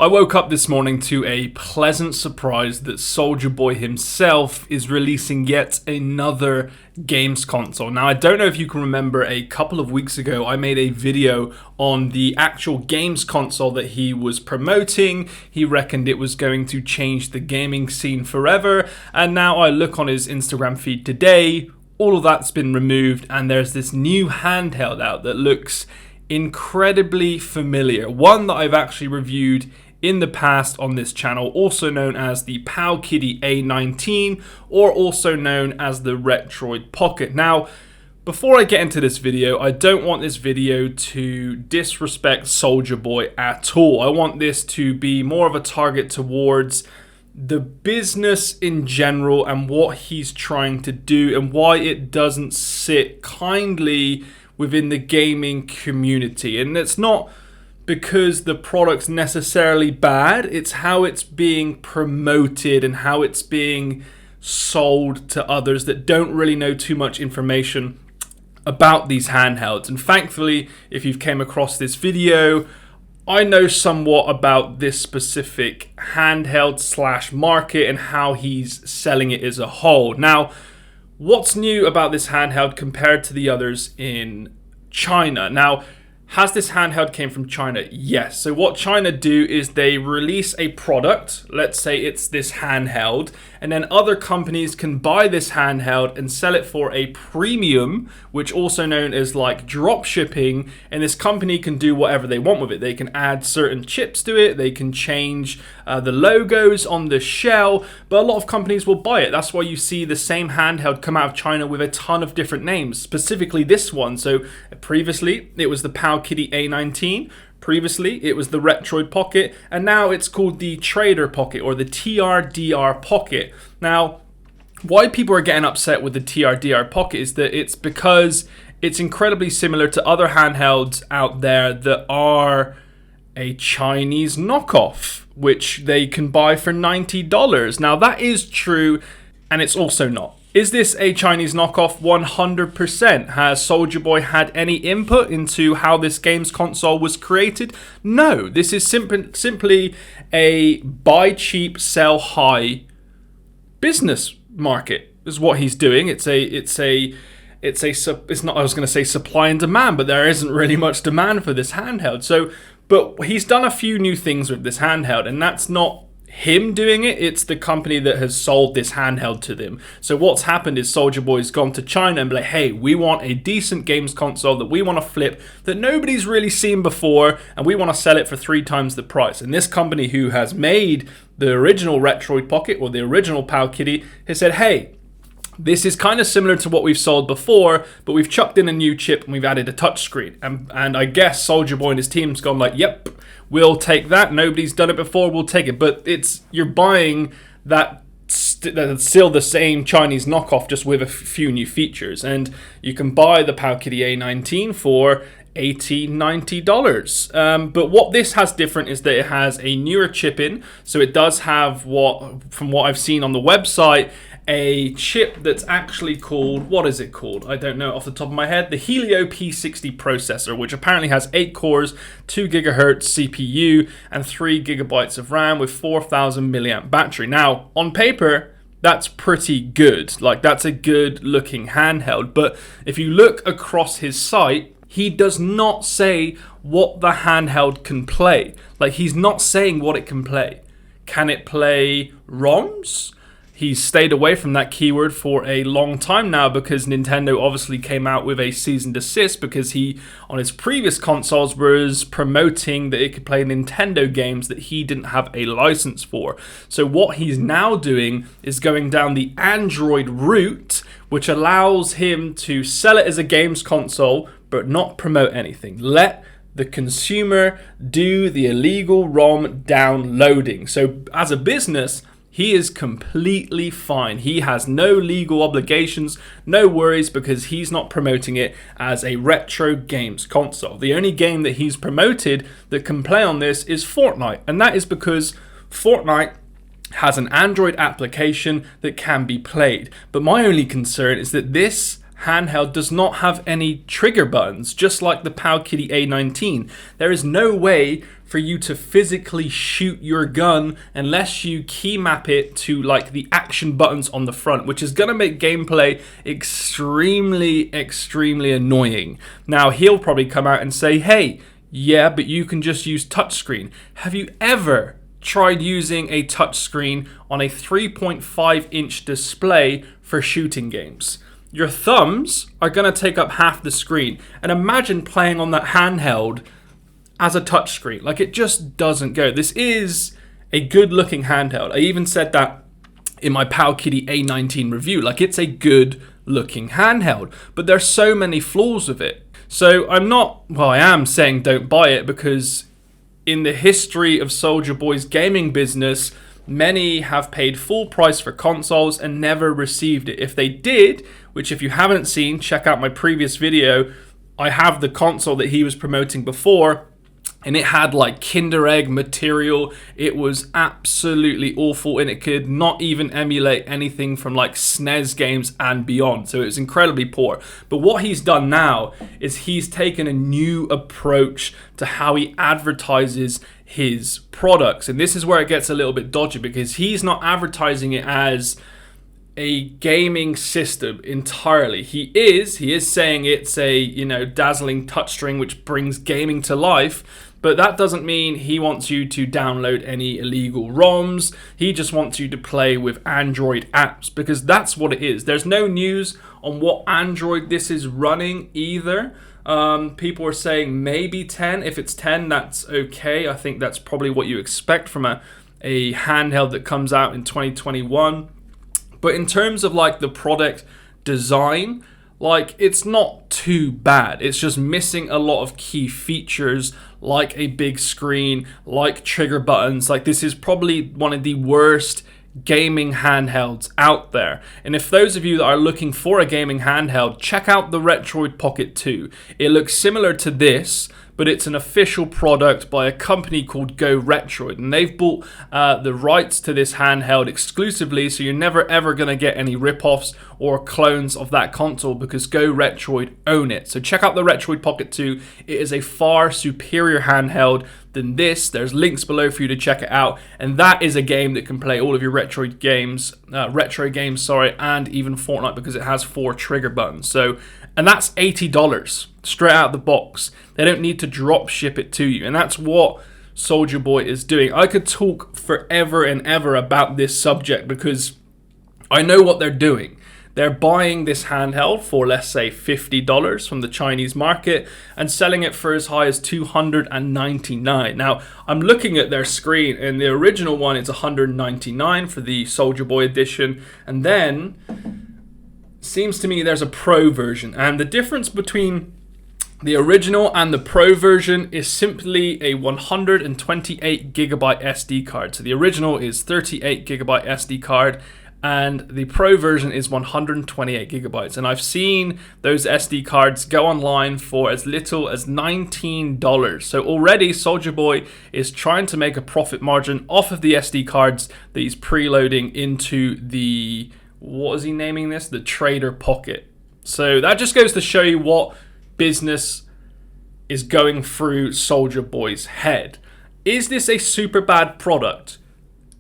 I woke up this morning to a pleasant surprise that Soulja Boy himself is releasing yet another games console. Now, I don't know if you can remember, a couple of weeks ago I made a video on the actual games console that he was promoting. He reckoned it was going to change the gaming scene forever, and now I look on his Instagram feed today, all of that's been removed, and there's this new handheld out that looks incredibly familiar. One that I've actually reviewed in the past on this channel, also known as the Powkiddy A19, or also known as the Retroid Pocket. Now, before I get into this video, I don't want this video to disrespect Soulja Boy at all. I want this to be more of a target towards the business in general and what he's trying to do and why it doesn't sit kindly within the gaming community. And it's not because the product's necessarily bad, it's how it's being promoted and how it's being sold to others that don't really know too much information about these handhelds. And thankfully, if you've came across this video, I know somewhat about this specific handheld slash market and how he's selling it as a whole. Now, what's new about this handheld compared to the others in China? Now, has this handheld came from China? Yes. So what China do is they release a product, let's say it's this handheld, and then other companies can buy this handheld and sell it for a premium, which also known as like drop shipping, and this company can do whatever they want with it. They can add certain chips to it, they can change the logos on the shell, but a lot of companies will buy it. That's why you see the same handheld come out of China with a ton of different names, specifically this one. So previously it was the Powkiddy A19, previously it was the Retroid Pocket, and now it's called the Trader Pocket or the TRDR Pocket. Now, why people are getting upset with the TRDR Pocket is that it's because it's incredibly similar to other handhelds out there that are a Chinese knockoff, which they can buy for $90. Now, that is true, and it's also not. Is this a Chinese knockoff? 100%. Has Soulja Boy had any input into how this games console was created? No. This is simply a buy cheap, sell high business market is what he's doing. It's not, I was going to say supply and demand, but there isn't really much demand for this handheld. So, but he's done a few new things with this handheld, and that's not him doing it, it's the company that has sold this handheld to them. So what's happened is Soulja Boy's gone to China and be like, hey, we want a decent games console that we want to flip that nobody's really seen before, and we want to sell it for 3 times the price. And this company who has made the original Retroid Pocket or the original Powkiddy has said, hey, this is kind of similar to what we've sold before, but we've chucked in a new chip and we've added a touchscreen. And I guess Soulja Boy and his team's gone like, yep, we'll take that. Nobody's done it before, we'll take it. But you're buying that still the same Chinese knockoff, just with a few new features. And you can buy the Powkiddy A19 for $80, $90. But what this has different is that it has a newer chip in. So it does have, from what I've seen on the website, a chip that's actually called, what is it called? I don't know off the top of my head. The Helio P60 processor, which apparently has 8 cores, 2 gigahertz CPU, and 3 gigabytes of RAM with 4,000 milliamp battery. Now, on paper, that's pretty good. Like, that's a good looking handheld. But if you look across his site, he does not say what the handheld can play. Like, he's not saying what it can play. Can it play ROMs? He's stayed away from that keyword for a long time now because Nintendo obviously came out with a cease and desist because he, on his previous consoles, was promoting that it could play Nintendo games that he didn't have a license for. So what he's now doing is going down the Android route, which allows him to sell it as a games console but not promote anything. Let the consumer do the illegal ROM downloading. So as a business, he is completely fine. He has no legal obligations, no worries, because he's not promoting it as a retro games console. The only game that he's promoted that can play on this is Fortnite, and that is because Fortnite has an Android application that can be played. But my only concern is that this handheld does not have any trigger buttons, just like the Powkiddy A19. There is no way for you to physically shoot your gun unless you key map it to like the action buttons on the front, which is going to make gameplay extremely annoying. Now, he'll probably come out and say, hey, yeah, but you can just use touchscreen. Have you ever tried using a touchscreen on a 3.5-inch display for shooting games? Your thumbs are going to take up half the screen. And imagine playing on that handheld as a touchscreen. Like, it just doesn't go. This is a good looking handheld. I even said that in my Powkiddy A19 review. Like, it's a good looking handheld, but there's so many flaws with it. So I am saying don't buy it, because in the history of Soulja Boy's gaming business, many have paid full price for consoles and never received it. If they did, which if you haven't seen, check out my previous video, I have the console that he was promoting before, and it had like Kinder Egg material. It was absolutely awful, and it could not even emulate anything from like SNES games and beyond. So it was incredibly poor. But what he's done now is he's taken a new approach to how he advertises his products. And this is where it gets a little bit dodgy, because he's not advertising it as a gaming system entirely. He is saying it's a, dazzling touchscreen which brings gaming to life, but that doesn't mean he wants you to download any illegal ROMs. He just wants you to play with Android apps, because that's what it is. There's no news on what Android this is running either. People are saying maybe 10. If it's 10, that's okay. I think that's probably what you expect from a handheld that comes out in 2021. But in terms of like the product design, like, it's not too bad. It's just missing a lot of key features, like a big screen, like trigger buttons. Like, this is probably one of the worst gaming handhelds out there. And if those of you that are looking for a gaming handheld, check out the Retroid Pocket 2. It looks similar to this, but it's an official product by a company called Go Retroid, and they've bought the rights to this handheld exclusively, so you're never ever going to get any rip-offs or clones of that console, because Go Retroid own it. So check out the Retroid Pocket 2. It is a far superior handheld than this. There's links below for you to check it out, and that is a game that can play all of your retro games, and even Fortnite, because it has 4 trigger buttons. And that's $80 straight out of the box. They don't need to drop ship it to you. And that's what Soulja Boy is doing. I could talk forever and ever about this subject, because I know what they're doing. They're buying this handheld for, let's say, $50 from the Chinese market and selling it for as high as $299. Now, I'm looking at their screen, and the original one is $199 for the Soulja Boy edition. And then seems to me there's a pro version, and the difference between the original and the pro version is simply a 128 gigabyte SD card. So the original is 38 gigabyte SD card, and the pro version is 128 gigabytes. And I've seen those SD cards go online for as little as $19. So already Soulja Boy is trying to make a profit margin off of the SD cards that he's preloading into the, what is he naming this? The Trader Pocket. So that just goes to show you what business is going through Soulja Boy's head. Is this a super bad product?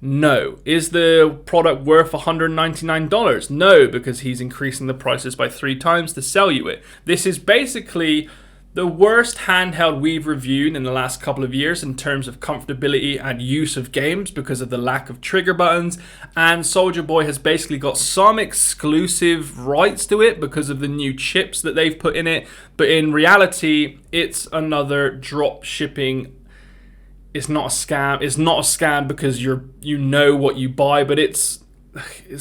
No. Is the product worth $199? No, because he's increasing the prices by 3 times to sell you it. This is basically the worst handheld we've reviewed in the last couple of years in terms of comfortability and use of games, because of the lack of trigger buttons. And Soulja Boy has basically got some exclusive rights to it because of the new chips that they've put in it. But in reality, it's another drop shipping. It's not a scam. It's not a scam because you know what you buy, but it's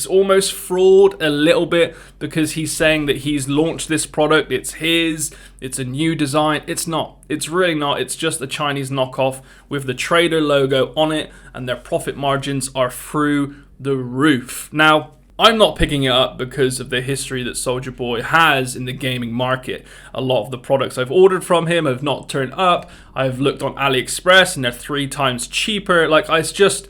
almost fraud a little bit, because he's saying that he's launched this product, it's his, it's a new design. It's not. It's really not. It's just a Chinese knockoff with the Trader logo on it, and their profit margins are through the roof. Now, I'm not picking it up because of the history that Soulja Boy has in the gaming market. A lot of the products I've ordered from him have not turned up. I've looked on AliExpress and they're 3 times cheaper. Like, it's just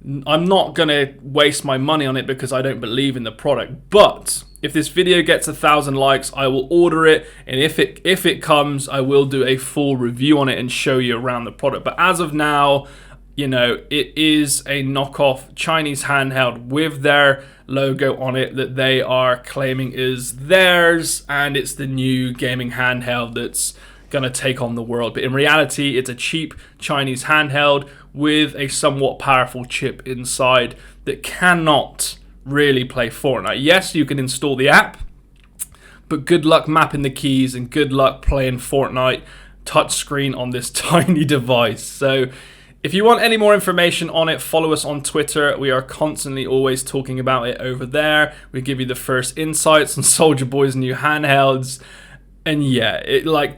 I'm not going to waste my money on it because I don't believe in the product. But if this video gets 1,000 likes, I will order it. And if it comes, I will do a full review on it and show you around the product. But as of now, you know, it is a knockoff Chinese handheld with their logo on it that they are claiming is theirs. And it's the new gaming handheld that's going to take on the world. But in reality, it's a cheap Chinese handheld with a somewhat powerful chip inside that cannot really play Fortnite. Yes, you can install the app, but good luck mapping the keys and good luck playing Fortnite touchscreen on this tiny device. So if you want any more information on it, follow us on Twitter. We are constantly always talking about it over there. We give you the first insights on Soulja Boy's new handhelds. And yeah,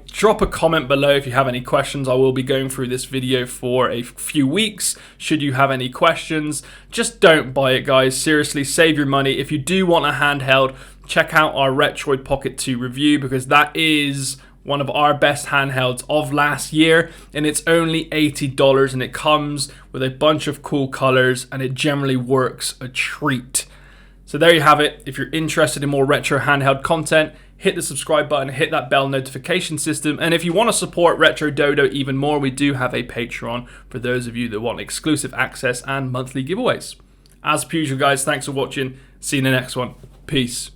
drop a comment below if you have any questions. I will be going through this video for a few weeks. Should you have any questions, just don't buy it, guys. Seriously, save your money. If you do want a handheld, check out our Retroid Pocket 2 review, because that is one of our best handhelds of last year, and it's only $80, and it comes with a bunch of cool colors, and it generally works a treat. So there you have it. If you're interested in more retro handheld content, hit the subscribe button, hit that bell notification system. And if you want to support Retro Dodo even more, we do have a Patreon for those of you that want exclusive access and monthly giveaways. As per usual, guys, thanks for watching. See you in the next one. Peace.